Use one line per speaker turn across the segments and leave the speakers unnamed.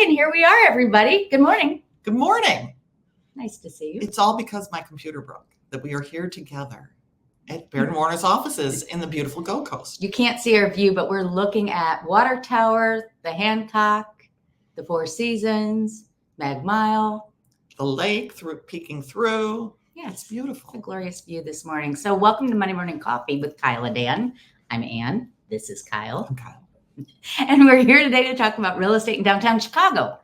and here we are, everybody. Good morning.
Good morning.
Nice to see you.
It's all because my computer broke that we are here together at Baird & Warner's offices in the beautiful Gold Coast.
You can't see our view, but we're looking at Water Tower, the Hancock, the Four Seasons, Mag Mile.
The lake peeking through.
Yeah,
it's beautiful.
It's a glorious view this morning. So welcome to Monday Morning Coffee with Kyle and Ann. I'm Ann. This is Kyle.
I'm Kyle.
And we're here today to talk about real estate in downtown Chicago.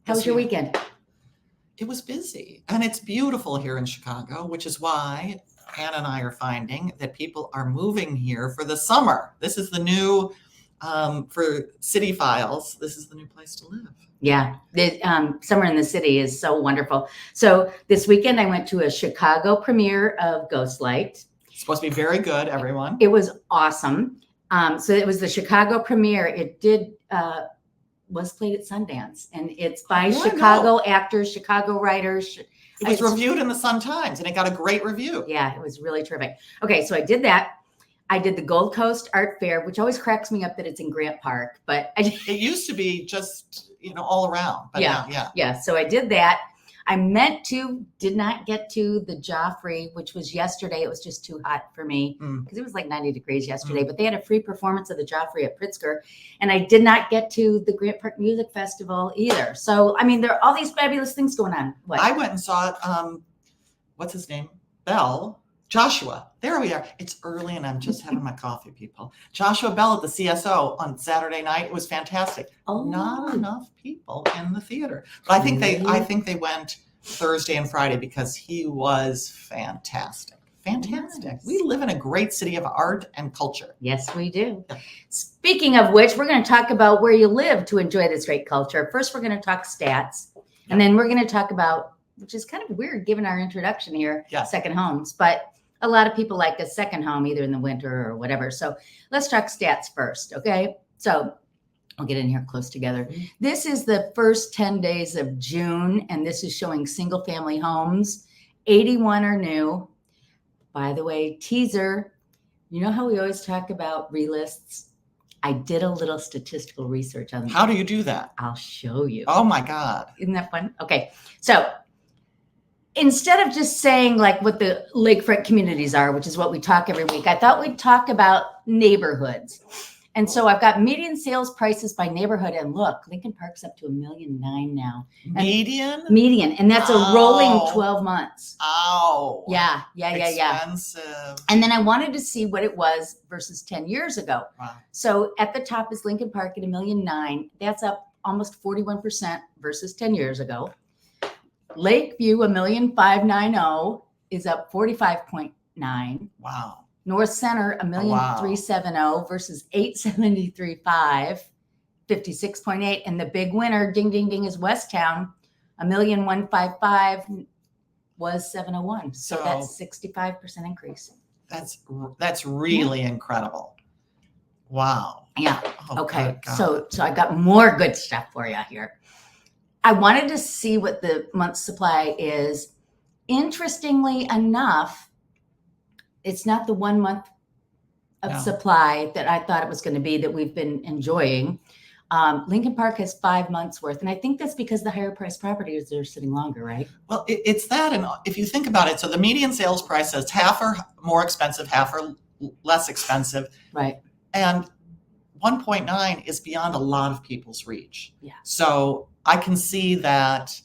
How was your weekend?
It was busy, and it's beautiful here in Chicago, which is why Ann and I are finding that people are moving here for the summer. This is the new, for City Files, this is the new place to live.
Yeah, the summer in the city is so wonderful. So this weekend I went to a Chicago premiere of Ghostlight.
It's supposed to be very good, everyone.
It was awesome. So it was the Chicago premiere. It was played at Sundance, and it's by Chicago actors, Chicago writers.
It was reviewed in the Sun-Times, and it got a great review.
Yeah, it was really terrific. Okay, so I did that. I did the Gold Coast Art Fair, which always cracks me up that it's in Grant Park, but
it used to be just, all around. But
yeah. So I did that. I did not get to the Joffrey, which was yesterday. It was just too hot for me because it was like 90 degrees yesterday, but they had a free performance of the Joffrey at Pritzker. And I did not get to the Grant Park Music Festival either. So, there are all these fabulous things going on. What?
I went and saw, what's his name? Joshua. There we are. It's early and I'm just having my coffee, people. Joshua Bell at the CSO on Saturday night. It was fantastic.
Oh.
Not enough people in the theater. But I think they went Thursday and Friday because he was fantastic. Fantastic. Yes. We live in a great city of art and culture.
Yes, we do. Yeah. Speaking of which, we're going to talk about where you live to enjoy this great culture. First, we're going to talk stats, and then we're going to talk about, which is kind of weird given our introduction here, second homes, but a lot of people like a second home either in the winter or whatever. So let's talk stats first, okay? So I'll get in here close together. Mm-hmm. This is the first 10 days of June, and this is showing single family homes. 81 are new. By the way, teaser, you know how we always talk about relists? I did a little statistical research on that.
How do you do that?
I'll show you.
Oh my God.
Isn't that fun? Okay. So instead of just saying like what the lakefront communities are, which is what we talk every week, I thought we'd talk about neighborhoods. And so I've got median sales prices by neighborhood, and look, Lincoln Park's up to $1.9 million now. Median, and that's a rolling 12 months.
Oh,
yeah.
Expensive.
And then I wanted to see what it was versus 10 years ago.
Wow. So
at the top is Lincoln Park at $1.9 million. That's up almost 41% versus 10 years ago. Lakeview, $1,590,000 is up 45.9.
Wow.
North Center, $1,370,000 versus $873,500, 56.8. And the big winner, ding, ding, ding, is Westtown, $1,155,000 was $701,000. So that's 65% increase.
That's really incredible. Wow.
Yeah. Oh, okay. So I got more good stuff for you here. I wanted to see what the month's supply is. Interestingly enough, it's not the 1 month of supply that I thought it was going to be that we've been enjoying. Lincoln Park has 5 months worth. And I think that's because the higher priced properties are sitting longer, right?
Well, it's that. And if you think about it, so the median sales price is half are more expensive, half are less expensive.
Right.
And 1.9 is beyond a lot of people's reach.
Yeah.
So I can see that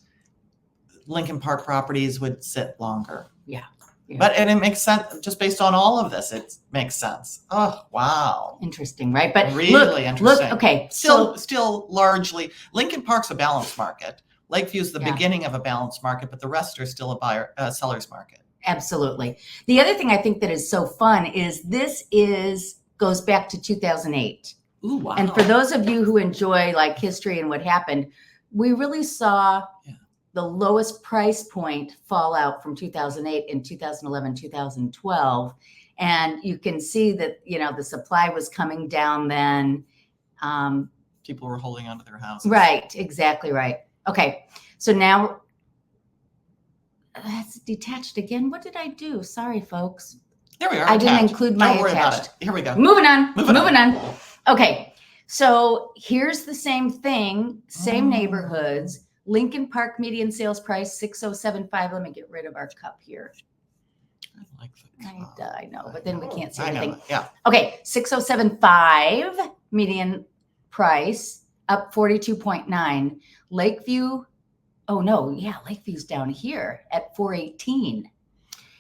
Lincoln Park properties would sit longer.
Yeah.
And it makes sense just based on all of this. It makes sense. Oh, wow.
Interesting, right? But
really interesting.
Look, okay.
Still largely, Lincoln Park's a balanced market. Lakeview's the beginning of a balanced market, but the rest are still a seller's market.
Absolutely. The other thing I think that is so fun is goes back to 2008.
Ooh, wow.
And for those of you who enjoy like history and what happened, we really saw the lowest price point fall out from 2008 in 2011, 2012. And you can see that, the supply was coming down then.
People were holding onto their houses.
Right. Exactly right. Okay. So now that's detached again. What did I do? Sorry, folks.
There we are.
I didn't include my attached.
Here we go.
Moving on. Okay. So here's the same thing, same neighborhoods. Lincoln Park median sales price 6075. Let me get rid of our cup here.
I like the cup.
I know, but then we can't see
I
anything.
know, yeah.
Okay, 6075 median price, up 42.9. Lakeview, oh no, yeah, Lakeview's down here at 418.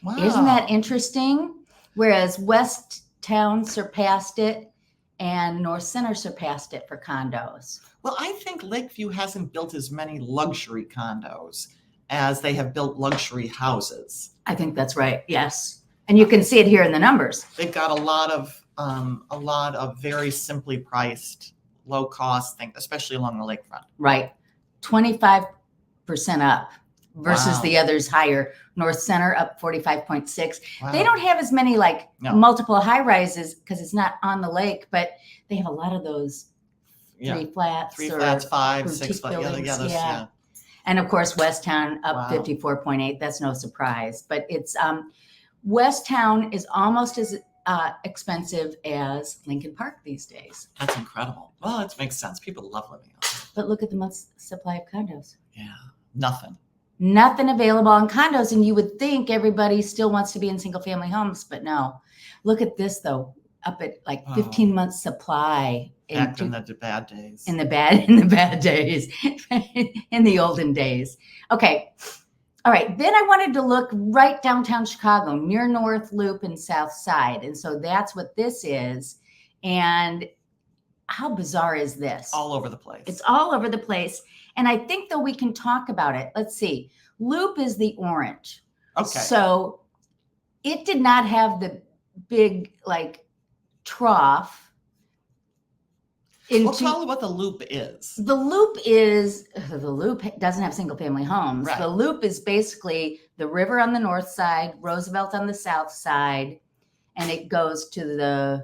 Wow.
Isn't that interesting? Whereas West Town surpassed it and North Center surpassed it for condos.
Well, I think Lakeview hasn't built as many luxury condos as they have built luxury houses.
I think that's right. Yes. And you can see it here in the numbers.
They've got a lot of very simply priced, low cost things, especially along the lakefront.
Right. 25% up versus
Wow.
the others higher. North Center up 45.6.
Wow.
They don't have as many like
No.
multiple high rises because it's not on the lake, but they have a lot of those three flats,
5,
boutique
6 flats.
buildings,
Those,
yeah. And of course, West Town up
Wow.
54.8. That's no surprise, but it's West Town is almost as expensive as Lincoln Park these days.
That's incredible. Well, it makes sense. People love living out there.
But look at the month's supply of condos.
Yeah, nothing.
Nothing available on condos, and you would think everybody still wants to be in single family homes, but no. Look at this though, up at like 15 months supply
Back in the bad days.
in the bad days, in the olden days. Okay. All right. Then I wanted to look right downtown Chicago, near North Loop and South Side. And so that's what this is. And how bizarre is this?
All over the place.
It's all over the place. And I think though we can talk about it. Let's see. Loop is the orange.
Okay.
So it did not have the big like trough.
Well, tell me what the loop is.
The loop doesn't have single family homes.
Right.
The loop is basically the river on the north side, Roosevelt on the south side, and it goes to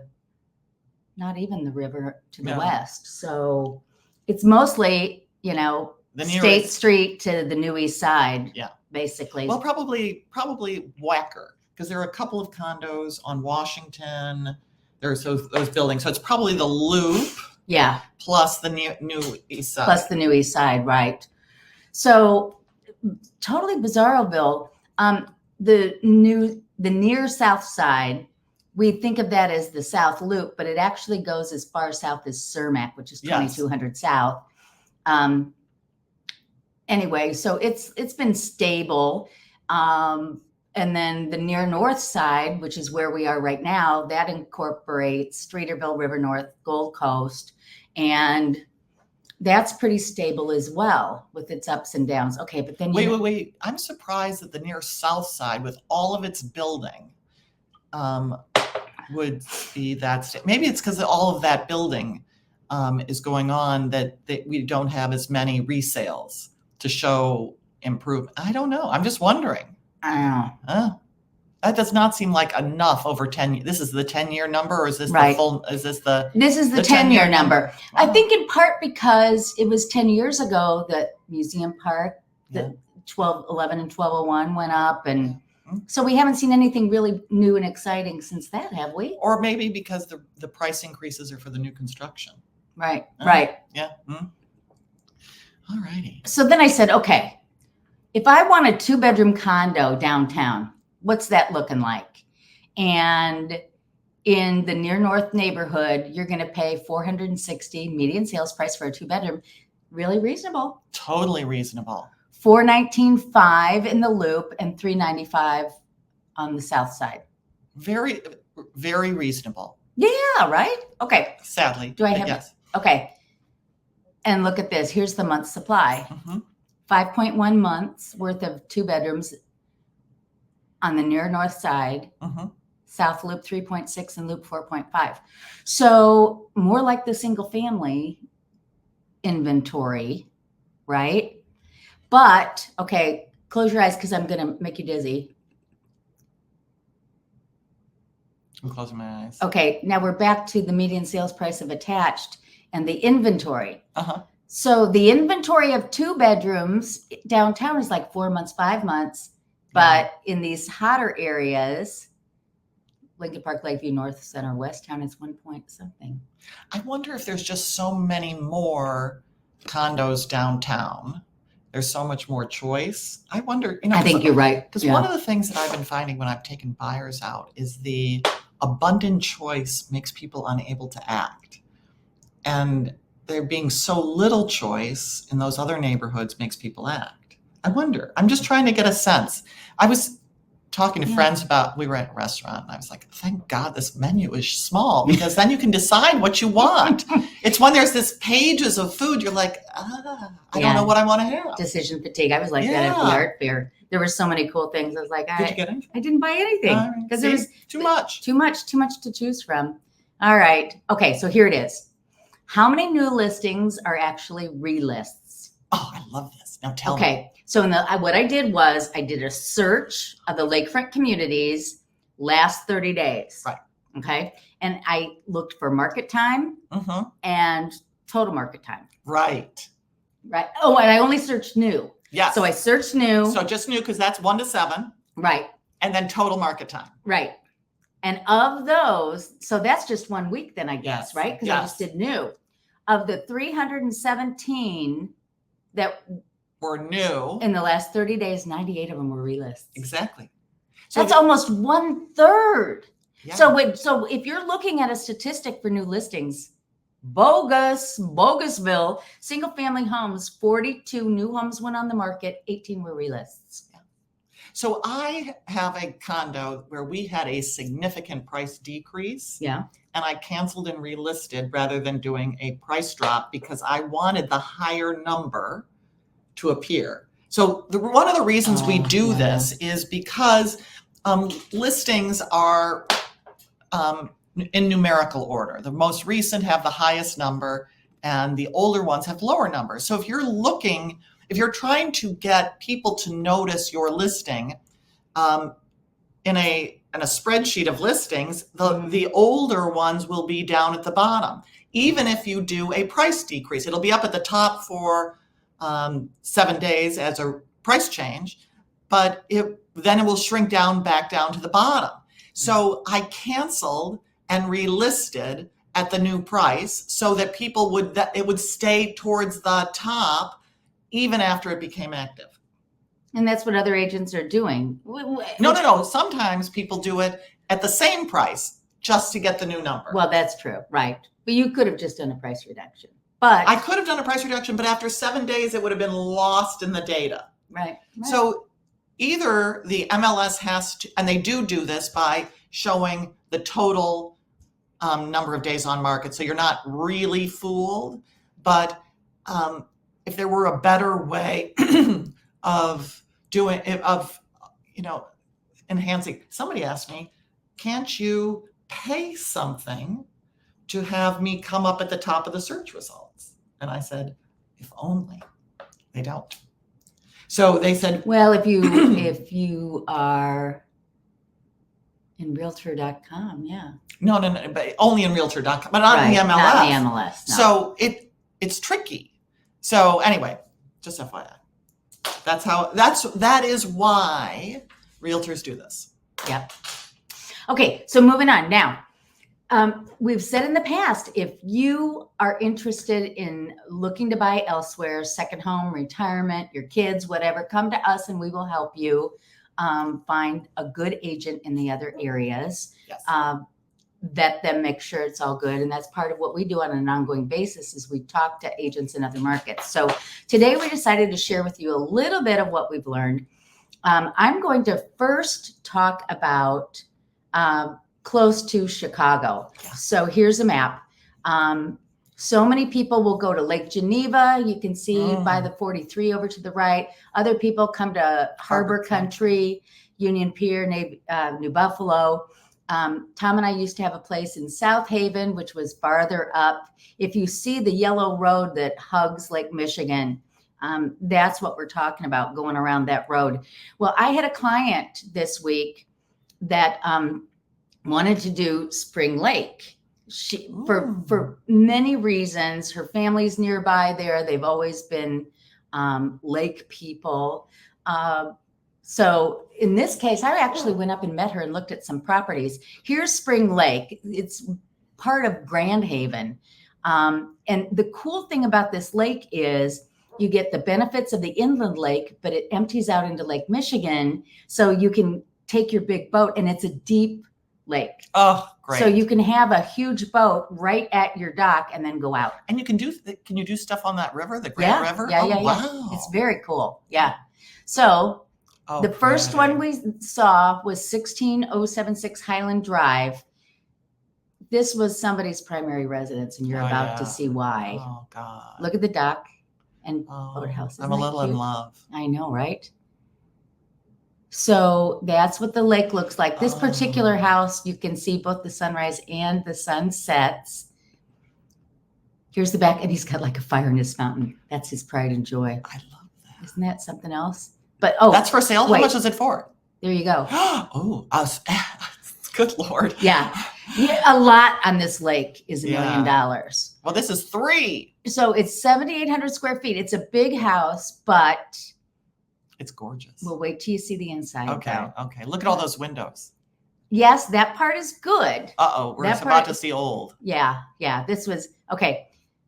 not even the river, to the west. So it's mostly, the State Street to the New East Side.
Yeah.
Basically.
Well, probably Wacker, because there are a couple of condos on Washington. There's those buildings. So it's probably the loop.
Yeah.
Plus the new East Side.
Plus the New East Side, right. So totally bizarro-ville. The near South Side, we think of that as the South Loop, but it actually goes as far south as Cermak, which is 2200 south. Anyway, so it's been stable. And then the near north side, which is where we are right now, that incorporates Streeterville, River North, Gold Coast, and that's pretty stable as well with its ups and downs. Okay, but then
wait. I'm surprised that the near south side, with all of its building, would be that. Maybe it's because all of that building is going on that we don't have as many resales to show improvement. I don't know. I'm just wondering.
I don't know.
That does not seem like enough over 10. This is the 10-year number, or is this
right.
the full? Is this the?
This is the 10-year number.
Wow.
I think in part because it was 10 years ago that Museum Park, the 1211 and 1201 went up, and so we haven't seen anything really new and exciting since that, have we?
Or maybe because the price increases are for the new construction.
Right. Right.
Yeah. All righty.
So then I said, okay. If I want a 2-bedroom condo downtown, what's that looking like? And in the near north neighborhood, you're going to pay $460 median sales price for a 2-bedroom. Really reasonable.
Totally reasonable.
$419.5 in the loop and $395 on the south side.
Very, very reasonable.
Yeah, right? Okay.
Sadly.
Do I have
yes.
Okay. And look at this. Here's the month's supply. 5.1 months worth of 2 bedrooms on the near north side, South Loop 3.6 and Loop 4.5. So more like the single family inventory, right? But, okay, close your eyes because I'm going to make you dizzy.
I'm closing my eyes.
Okay, now we're back to the median sales price of attached and the inventory. So the inventory of 2 bedrooms downtown is like 4 months, 5 months. But in these hotter areas, Lincoln Park, Lakeview, North Center, West Town is 1 point something.
I wonder if there's just so many more condos downtown. There's so much more choice. I wonder,
I think you're right.
Because one of the things that I've been finding when I've taken buyers out is the abundant choice makes people unable to act. And there being so little choice in those other neighborhoods makes people act. I wonder. I'm just trying to get a sense. I was talking to friends about, we were at a restaurant and I was like, thank God this menu is small because then you can decide what you want. It's when there's this pages of food, you're like, I don't know what I want to have.
Decision fatigue. I was like that at the art fair. There were so many cool things. I was like,
Did you get anything?
I didn't buy anything because there was
too much
to choose from. All right. Okay. So here it is. How many new listings are actually relists?
Oh, I love this. Now tell me.
Okay. So what I did was I did a search of the lakefront communities last 30 days.
Right.
Okay. And I looked for market time and total market time.
Right.
Right. Oh, and I only searched new.
Yes.
So I searched new.
So just new because that's 1 to 7.
Right.
And then total market time.
Right. And of those, so that's just 1 week then, I guess,
Yes.
right? Because I just did new. Of the 317 that
were new
in the last 30 days, 98 of them were relists.
Exactly.
So that's almost 1/3.
Yeah.
So if you're looking at a statistic for new listings, Bogusville, single family homes, 42 new homes went on the market, 18 were relists.
Yeah. So I have a condo where we had a significant price decrease.
Yeah.
And I canceled and relisted rather than doing a price drop because I wanted the higher number to appear. So one of the reasons we do this is because listings are in numerical order. The most recent have the highest number and the older ones have lower numbers. So if you're trying to get people to notice your listing in a spreadsheet of listings, the older ones will be down at the bottom. Even if you do a price decrease, it'll be up at the top for 7 days as a price change, but then it will shrink back down to the bottom. So I canceled and relisted at the new price so that it would stay towards the top even after it became active.
And that's what other agents are doing.
No. Sometimes people do it at the same price just to get the new number.
Well, that's true. Right. But you could have just done a price reduction. But
I could have done a price reduction, but after 7 days, it would have been lost in the data.
Right.
So either the MLS has to, and they do this by showing the total number of days on market. So you're not really fooled. But if there were a better way of doing it, enhancing. Somebody asked me, can't you pay something to have me come up at the top of the search results? And I said, if only. They don't. So they said,
well, if you are in realtor.com, yeah.
No, but only in realtor.com, but not in the MLS.
Not in the MLS. No.
So it's tricky. So anyway, just FYI. That is why realtors do this.
Yep. Okay, so moving on. Now, we've said in the past, if you are interested in looking to buy elsewhere, second home, retirement, your kids, whatever, come to us and we will help you find a good agent in the other areas.
Yes.
Vet them, make sure it's all good. And that's part of what we do on an ongoing basis is we talk to agents in other markets. So today we decided to share with you a little bit of what we've learned. I'm going to first talk about close to Chicago. Yeah. So here's a map. So many people will go to Lake Geneva. You can see by the 43 over to the right. Other people come to Harbor Country, Union Pier, New Buffalo. Tom and I used to have a place in South Haven, which was farther up. If you see the yellow road that hugs Lake Michigan, that's what we're talking about, going around that road. Well, I had a client this week that wanted to do Spring Lake. She, for many reasons, her family's nearby there. They've always been lake people. So in this case, I actually went up and met her and looked at some properties. Here's Spring Lake. It's part of Grand Haven. And the cool thing about this lake is you get the benefits of the inland lake, but it empties out into Lake Michigan. So you can take your big boat, and it's a deep lake.
Oh, great.
So you can have a huge boat right at your dock and then go out.
And can you do stuff on that river, the Grand River?
Yeah.
Wow.
It's very cool. Yeah. So the first one we saw was 16076 Highland Drive. This was somebody's primary residence, and you're about to see why.
Oh, God.
Look at the dock and boathouse.
I'm a little in love.
I know, right? So that's what the lake looks like. This particular house, you can see both the sunrise and the sunsets. Here's the back, and he's got like a fire in his fountain. That's his pride and joy.
I love that.
Isn't that something else? But
that's for sale. How much is it for?
There you go.
Good Lord.
Yeah. A lot on this lake is $1 million.
Well, this is 3.
So it's 7,800 square feet. It's a big house, but
it's gorgeous.
We'll wait till you see the inside.
Okay. Look at all those windows.
Yes, that part is good.
We're about to see old.
Yeah. This was okay.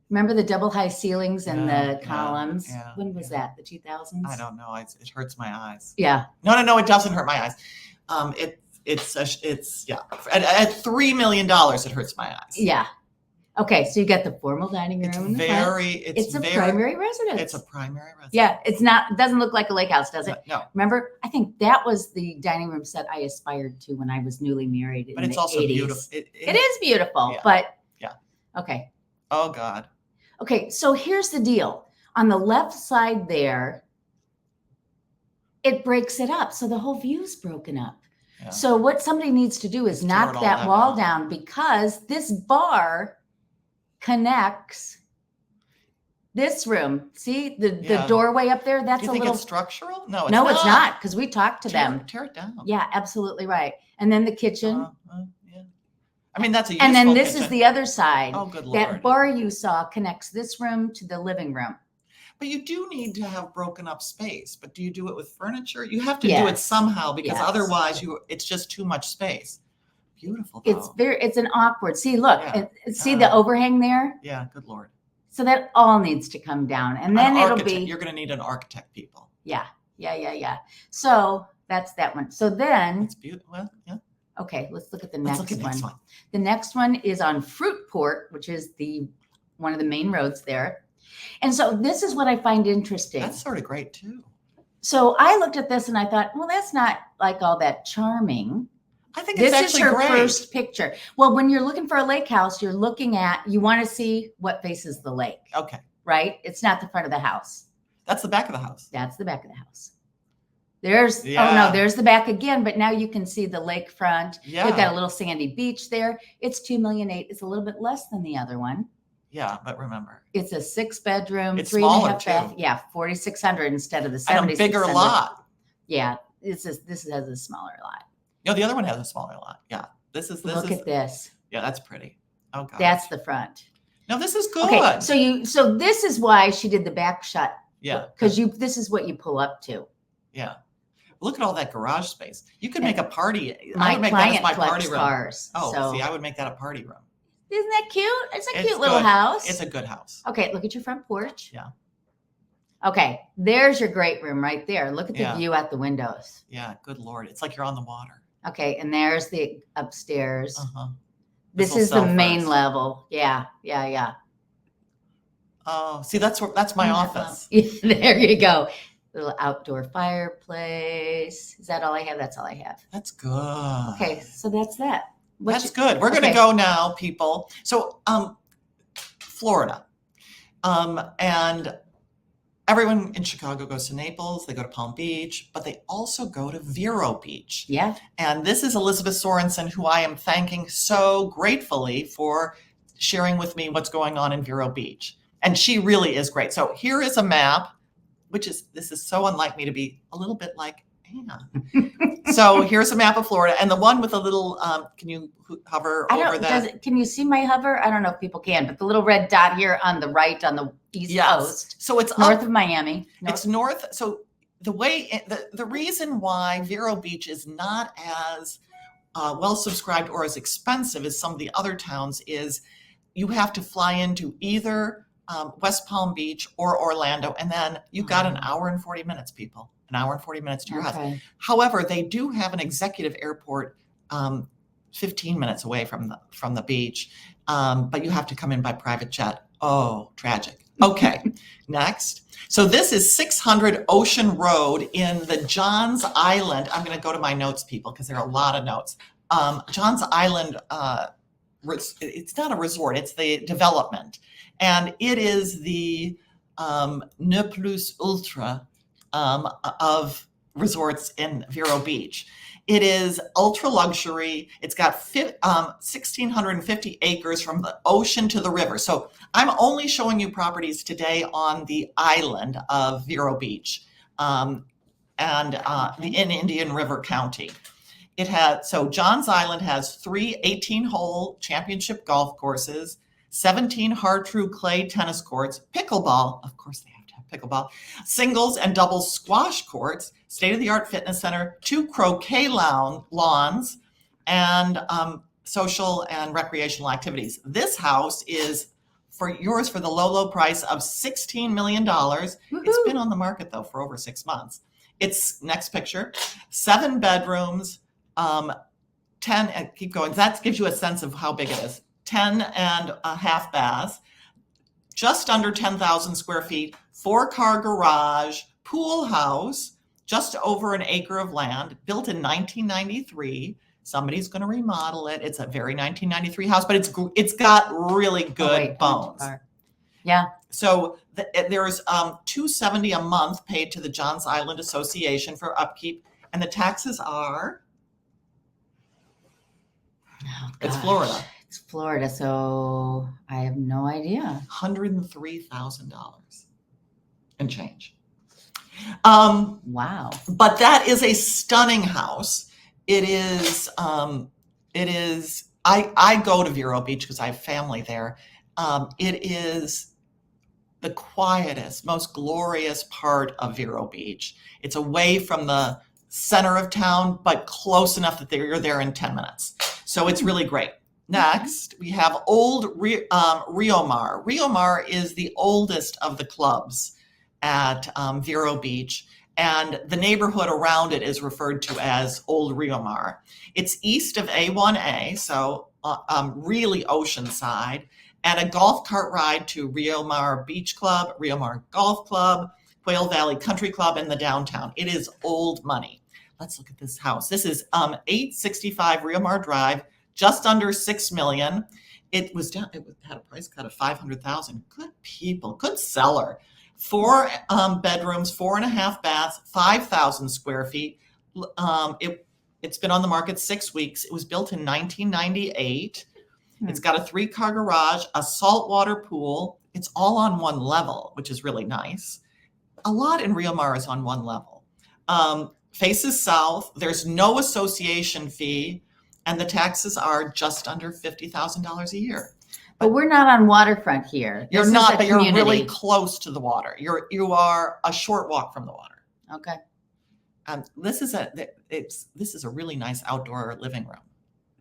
Remember the double high ceilings and the columns?
Yeah,
when was that? The 2000s?
I don't know. It hurts my eyes.
Yeah.
No, it doesn't hurt my eyes. It's at $3 million. It hurts my eyes.
Yeah. Okay, so you got the formal dining room.
It's
a primary residence.
It's a primary residence.
Yeah, it doesn't look like a lake house, does it?
No.
Remember, I think that was the dining room set I aspired to when I was newly married in the 80s. But it's also
beautiful.
It is beautiful, but okay.
Oh, God.
Okay, so here's the deal. On the left side there, it breaks it up. So the whole view's broken up. Yeah. So what somebody needs to do is knock that wall down, because this bar connects this room. See the doorway up there? That's
Do you think it's structural? No,
it's not, because we talked to them.
Tear it down.
Yeah, absolutely right. And then the kitchen.
I mean, that's a useful
And then this
kitchen.
is the other side.
Oh, good Lord.
That bar you saw connects this room to the living room.
But you do need to have broken up space. But do you do it with furniture? You have to do it somehow, because otherwise it's just too much space. Beautiful, though.
It's an awkward. See, look, see the overhang there?
Yeah, good Lord.
So that all needs to come down, and then it'll be.
You're going to need an architect, people.
Yeah. So that's that one. So then.
It's beautiful. Well, yeah.
Okay, let's look at the next one. The next one is on Fruitport, which is one of the main roads there. And so this is what I find interesting.
That's sort of great too.
So I looked at this and I thought, well, that's not like all that charming.
I think it's actually great. This is her
first picture. Well, when you're looking for a lake house, you want to see what faces the lake.
Okay.
Right? It's not the front of the house.
That's the back of the house.
That's the back of the house. There's the back again, but now you can see the lakefront.
Yeah.
You've got a little sandy beach there. It's $2.8 million. It's a little bit less than the other one.
Yeah, but remember,
it's a 6-bedroom,
it's
3.5 bath. Yeah, 4,600 instead of the 7,600.
And a bigger lot.
Yeah, this has a smaller lot.
No, the other one has a smaller lot. Yeah, Look
at this.
Yeah, that's pretty. Oh God,
that's the front.
No, this is good.
Okay, so this is why she did the back shut.
Yeah,
because this is what you pull up to.
Yeah. Look at all that garage space. You could make a party.
I would make that as my
party room.
Cars,
see, I would make that a party room.
Isn't that cute? It's a cute little house.
It's a good house.
Okay, look at your front porch.
Yeah.
Okay, there's your great room right there. Look at the view out the windows.
Yeah, good Lord. It's like you're on the water.
Okay, and there's the upstairs.
Uh-huh.
This is the main level. Yeah.
Oh, see, that's my office.
There you go. Little outdoor fireplace. Is that all I have? That's all I have.
That's good.
Okay, so that's that.
That's good. We're going to go now, people. So, Florida. And everyone in Chicago goes to Naples. They go to Palm Beach, but they also go to Vero Beach.
Yeah.
And this is Elizabeth Sorensen, who I am thanking so gratefully for sharing with me what's going on in Vero Beach. And she really is great. So here is a map, this is so unlike me to be a little bit like Anne. So here's a map of Florida, and the one with a little, can you hover over that?
Can you see my hover? I don't know if people can, but the little red dot here on the right on the east coast.
So it's
north of Miami.
It's north. So the reason why Vero Beach is not as well subscribed or as expensive as some of the other towns is you have to fly into either West Palm Beach or Orlando, and then you've got an hour and 40 minutes, people. An hour and 40 minutes to your house. However, they do have an executive airport 15 minutes away from the beach, but you have to come in by private jet. Oh, tragic. Okay, next. So this is 600 Ocean Road in the Johns Island. I'm going to go to my notes, people, because there are a lot of notes. Johns Island, it's not a resort, it's the development. And it is the ne plus ultra of resorts in Vero Beach. It is ultra luxury. It's got 1,650 acres from the ocean to the river. So I'm only showing you properties today on the island of Vero Beach in Indian River County. So Johns Island has 3 18-hole championship golf courses, 17 hard true clay tennis courts, pickleball, of course they have to have pickleball, singles and doubles squash courts, state-of-the-art fitness center, 2 croquet lawns, and social and recreational activities. This house is yours for the low price of $16 million. Woo-hoo. It's been on the market though for over 6 months. It's next picture, 7 bedrooms, 10, and keep going. That gives you a sense of how big it is. 10 and a half baths, just under 10,000 square feet, 4-car garage, pool house, just over an acre of land, built in 1993. Somebody's going to remodel it. It's a very 1993 house, but it's got really good bones.
Yeah.
So there's $270 a month paid to the Johns Island Association for upkeep, and the taxes are. It's Florida.
It's Florida, so I have no idea.
$103,000 and change.
Wow.
But that is a stunning house. It is, I go to Vero Beach because I have family there. It is the quietest, most glorious part of Vero Beach. It's away from the center of town, but close enough that you're there in 10 minutes. So it's really great. Next, we have old Riomar. Riomar is the oldest of the clubs at Vero Beach, and the neighborhood around it is referred to as Old Riomar. It's east of A1A, so really oceanside, and a golf cart ride to Riomar Beach Club, Riomar Golf Club, Quail Valley Country Club, and the downtown. It is old money. Let's look at this house. This is 865 Riomar Drive, just under $6 million. It had a price cut of $500,000. Good people, good seller. 4 bedrooms, 4.5 baths, 5,000 square feet. It's been on the market 6 weeks. It was built in 1998. It's got a 3-car garage, a saltwater pool. It's all on one level, which is really nice. A lot in Riomar is on one level. Faces south. There's no association fee, and the taxes are just under $50,000 a year.
But we're not on waterfront here.
You're not, but you're really close to the water. You are a short walk from the water.
Okay.
This is a really nice outdoor living room,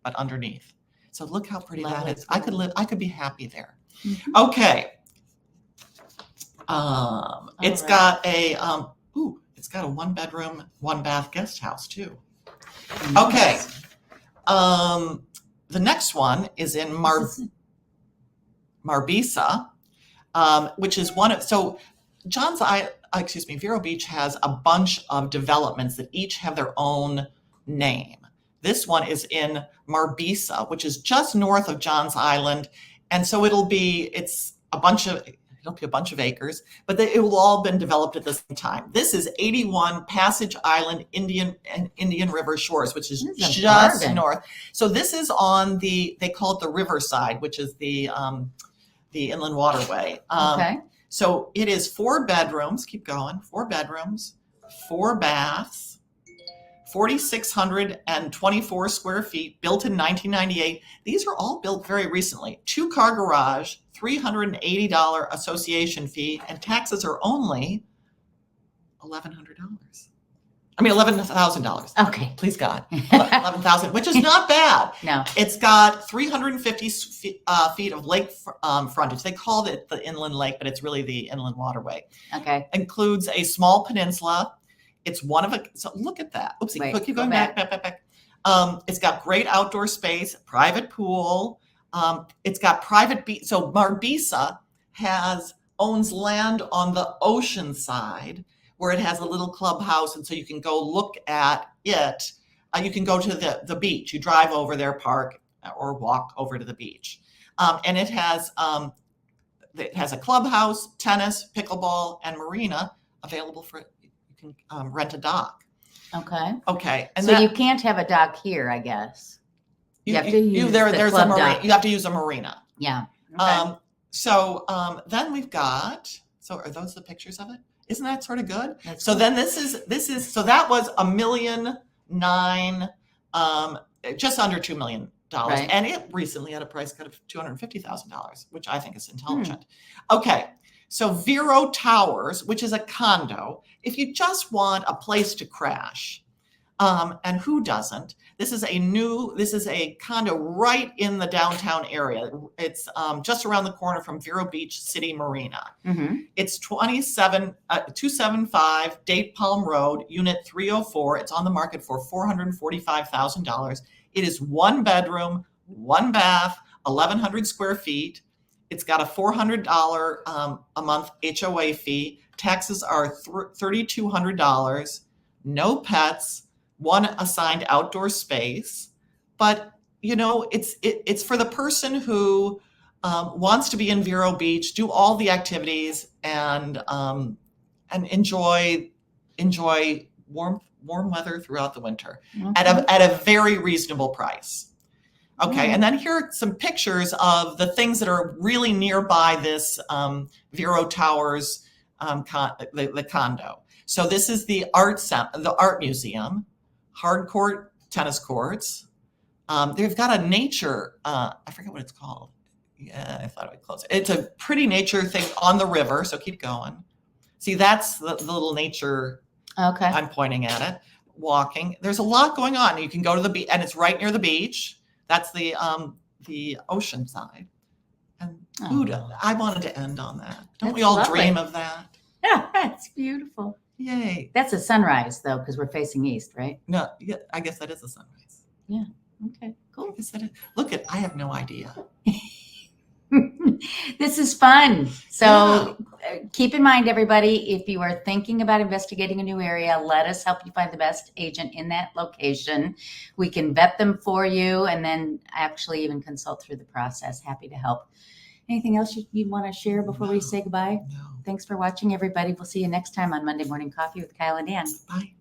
but underneath. So look how pretty that is. I could be happy there. Mm-hmm. Okay. It's got a 1-bedroom, 1-bath guest house too. Okay. The next one is in Marbisa, which is Vero Beach has a bunch of developments that each have their own name. This one is in Marbisa, which is just north of Johns Island. And so it'll be a bunch of acres, but it will all been developed at the same time. This is 81 Passage Island Indian River Shores, which is just north. So this is on they call it the riverside, which is the inland waterway.
Okay.
So it is 4 bedrooms, keep going, 4 bedrooms, 4 baths, 4,624 square feet, built in 1998. These are all built very recently. 2-car garage, $380 association fee, and taxes are only $1,100. I mean, $11,000.
Okay.
Please God, 11,000, which is not bad.
No.
It's got 350 feet of lake frontage. They called it the inland lake, but it's really the inland waterway.
Okay.
Includes a small peninsula. It's one of a. So look at that. Oopsie.
Wait,
Keep going back. It's got great outdoor space, private pool. It's got private beach. So Marbisa owns land on the ocean side, where it has a little clubhouse, and so you can go look at it. You can go to the beach. You drive over there, park, or walk over to the beach. And it has a clubhouse, tennis, pickleball, and marina available for. You can rent a dock.
Okay.
Okay. And
so you can't have a dock here, I guess. You have to use
there's
club
a marina.
dock.
You have to use a marina.
Yeah. Okay.
Then we've got. So are those the pictures of it? Isn't that sort of good?
That's
so
cool.
then this is so that was $1.9 million, just under $2 million.
Right.
And it recently had a price cut of $250,000, which I think is intelligent. Okay. So Vero Towers, which is a condo, if you just want a place to crash, and who doesn't? This is a condo right in the downtown area. It's just around the corner from Vero Beach City Marina.
Mm-hmm.
It's 275 Date Palm Road, Unit 304. It's on the market for $445,000. It is 1 bedroom, 1 bath, 1,100 square feet. It's got a $400 a month HOA fee. Taxes are $3,200. No pets. 1 assigned outdoor space. But it's for the person who wants to be in Vero Beach, do all the activities, and enjoy warm weather throughout the winter at a very reasonable price. Okay, and then here are some pictures of the things that are really nearby this Vero Towers the condo. So this is the art museum, hardcourt tennis courts. They've got a nature, I forget what it's called. Yeah, I thought I would close it. It's a pretty nature thing on the river, so keep going. See, that's the little nature.
Okay.
I'm pointing at it, walking. There's a lot going on. You can go to the beach, and it's right near the beach. That's the ocean side. And I wanted to end on that. Don't we all
lovely.
dream of that?
Yeah, that's beautiful.
Yay.
That's a sunrise, though, because we're facing east, right?
No, yeah, I guess that is a sunrise.
Yeah. Okay, cool.
I guess that is. Look, I have no idea.
This is fun. So keep in mind, everybody, if you are thinking about investigating a new area, let us help you find the best agent in that location. We can vet them for you and then actually even consult through the process. Happy to help. Anything else you want to share before we say goodbye?
No.
Thanks for watching, everybody. We'll see you next time on Monday Morning Coffee with Kyle and Ann.
Bye.